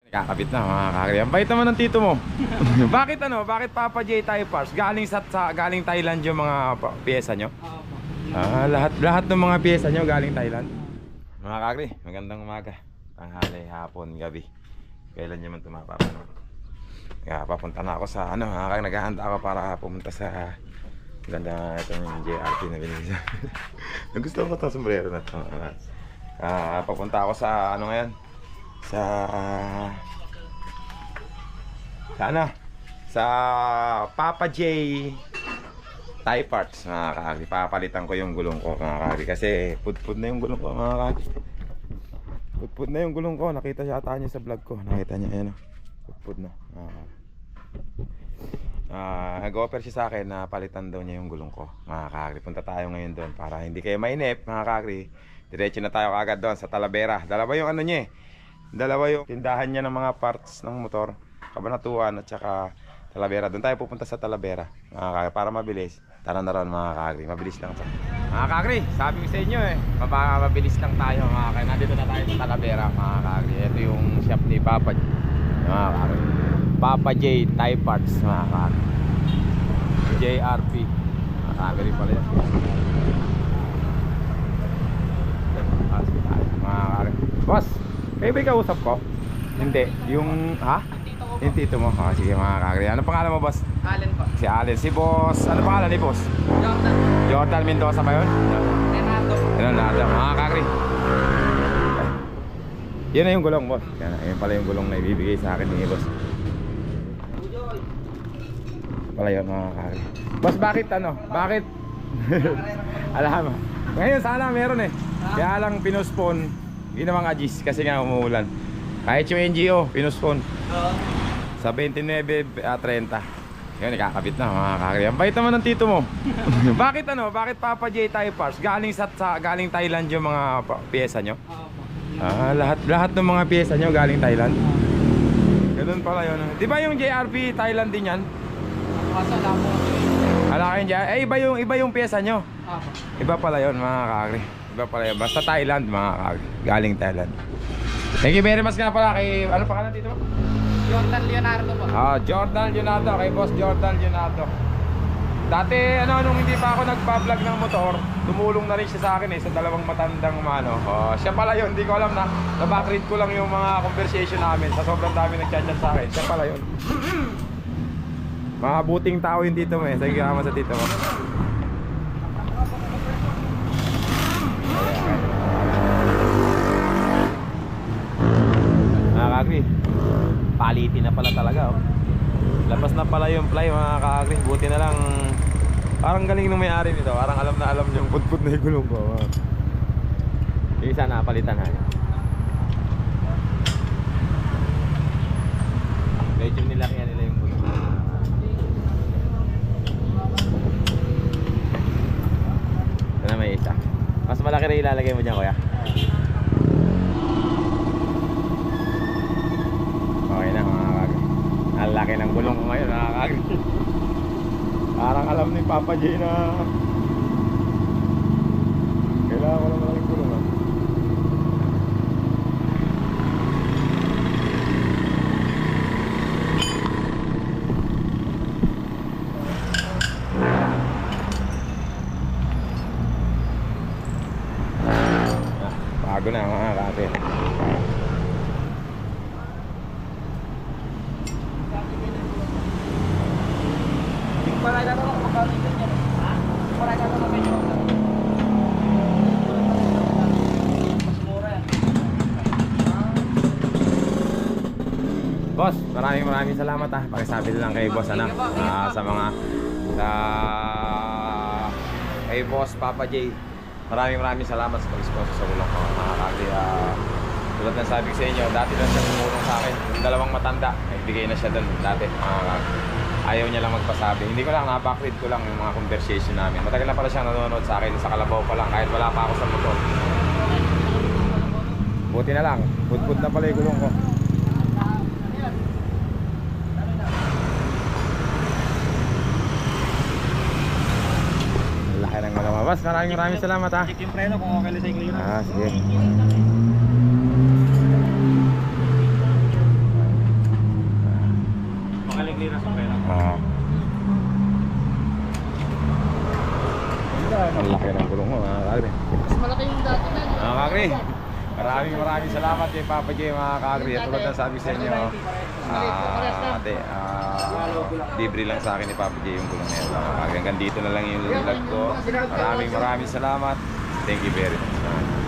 Kakabit na mga kakri. Ang bait naman ng tito mo. Bakit Bakit Papa J Tire Parts? Galing Thailand yung mga piyesa nyo? Lahat ng mga piyesa nyo galing Thailand. Mga kakri, magandang umaga. Tanghali, hapon, gabi. Kailan nyo man tumapapanood. Kaya papunta na ako sa naghahanda ako para pumunta sa ganda itong JRP na binili sa gusto ko itong sombrero na ito. Papunta ako sa ngayon sa Papa J Tire Parts mga kakri. Papalitan ko yung gulong ko mga kakri kasi pudpud na yung gulong ko mga kakri. Pudpud na yung gulong ko. Nakita siya ata niya sa vlog ko. Nakita niya ayan o. Pudpud na nag-offer siya sa akin na palitan daw niya yung gulong ko mga kakri. Punta tayo ngayon doon para hindi kayo mainip mga kakri. Diretso na tayo agad doon sa Talavera. Dalawa yung dalawa yung tindahan niya ng mga parts ng motor, Cabanatuan at saka Talavera. Doon tayo pupunta sa Talavera mga kakri para mabilis. Tara na ron mga kakri, mabilis lang to mga kakri. Sabi ko sa inyo mabilis lang tayo mga kakri. Nandito na tayo sa Talavera mga kakri. Ito yung shop ni Papa mga kakri. Papa J Tire Parts mga kakri. JRP mga kakri pala yan mga kakri. Boss, kayo ba ikausap ko? Hindi, yung yung tito mo. Sige mga kakri. Ano pangalan mo boss? Allen po. Si Allen. Si boss, ano pangalan ni boss? Jordan Mendoza ba yun? Renato. Mga kakri, yan na yung gulong boss. Yan pala yung gulong na ibibigay sa akin ni boss. Pala yun mga kakri. Boss, bakit Bakit? Alam mo, ngayon sana meron kaya lang pinospone. Ginawang agis kasi nga umuulan. Kahit yung NGO pinospone sa 29-30. Yun, ikakabit na mga kakri. Ang bait naman ng tito mo. Bakit Papa J Tire Parts? Galing Thailand yung mga piyesa nyo? Lahat ng mga piyesa nyo galing Thailand? Ganun pala yun. Di ba yung JRP Thailand din yan? Iba yung piyesa nyo. Iba pala yun mga kakri. Iba pala yun. Basta Thailand mga kakri. Galing Thailand. Thank you very much nga pala kay, ano pangalan dito mo? Jordan Leonardo po. Jordan Leonardo. Kay boss Jordan Leonardo. Dati nung hindi pa ako nagpa-vlog ng motor, tumulong na rin siya sa akin sa dalawang matandang siya pala yun. Hindi ko alam na backread ko lang yung mga conversation namin. Sa sobrang dami nag-chat sa akin. Siya pala yun. Mga buting tao yung dito mo Thank you naman sa dito mo. Kakagri, palitin na pala talaga labas na pala yung fly mga kakagri. Buti na lang, parang galing nung may-ari nito. Parang alam na alam niyang pudpud na yung gulong ko yung isa na palitan medyo nilakyan nila yung gulong. Ito na may isa. Mas malaki rin ilalagay mo dyan kuya. Okay na mga kakagri. Ang laki ng gulong ko ngayon mga kakagri. Parang alam ni Papa J na kailangan ko ng malaking gulong bago na mga kakagri. Boss, maraming salamat pakisabi lang kay boss sa mga kay boss Papa J. Maraming salamat sa pag-sponsor sa gulong ko mga kakri. Tulad ng sabi ko sa inyo, dati lang siya tumulong sa akin. Yung dalawang matanda, nagbigay na siya doon dati. Ayaw niya lang magpasabi. Hindi ko lang, na-backread ko lang yung mga conversation namin. Matagal na pala siyang nanonood sa akin sa Kalabaw pa lang kahit wala pa ako sa motor. Buti na lang, pudpud na pala yung gulong ko. Laki ng malamabas. Maraming salamat Check yung preno kung okay lang sa clearance. sige. Ang laki ng gulong mo mga kakri. Mas malaki yung dati na. Mga kakri, maraming salamat kay Papa J mga kakri. At tulad ng sabi sa inyo, libre lang sa akin ni Papa J yung gulong nito mga kakri. Hanggang dito na lang yung vlog ko. Maraming salamat. Thank you very much.